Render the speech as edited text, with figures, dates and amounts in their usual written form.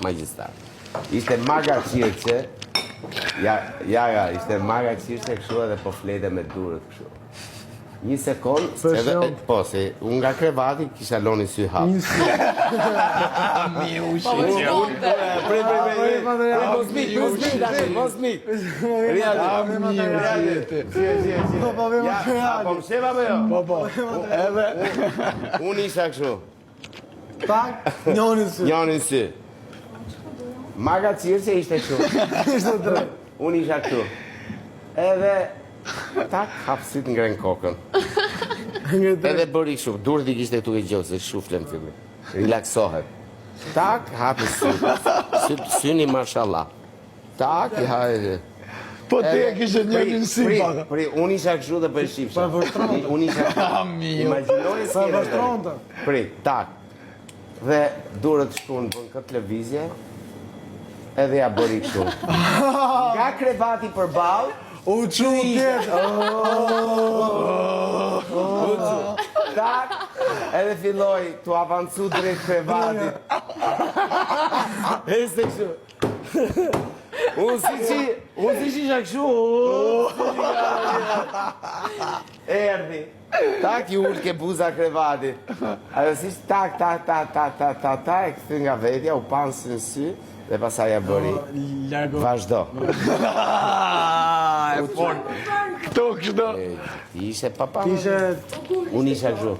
magjistar. Ishte maga qirqe, ishte maga qirqe kështu edhe po flete me durët kështu. Një sekund, po, se unë nga krevati kisha loni sy hapë. Mos mik. Po më sheva me jo? Unë isha kështu. Tak, njonin sy. Maga qirqe ishte kështu. Unë isha kështu. Edhe tak, hapësit ngren kokën. Edhe bëri shumë, durët i kishte këtu e gjohë, se shuflen fillim. Relaksohet. Tak, hapë syni mashallah. Tak, i hajë. Po te e kishe njënin si paka. Unë isha kështu dhe për shqipësha. Unë isha kështu. Imaginoj s'kjene dhe. Tak. Dhe durët shkun për këtë televizje, edhe ja bëri kështu. Nga krevati për balë, U qu tjetë. Tak, edhe filloj të avancu drejt krevatit. Este kështu. Unë si isha kështu. Erdi. Tak, ju ullë ke buza krevatit. Ajo si tak, e këthy nga vetja, u panë së në sy, dhe pasaj ja bëri. Vazhdo. E fort. Këto kështu. Ishe papa. Ishe... Unë isha kështu.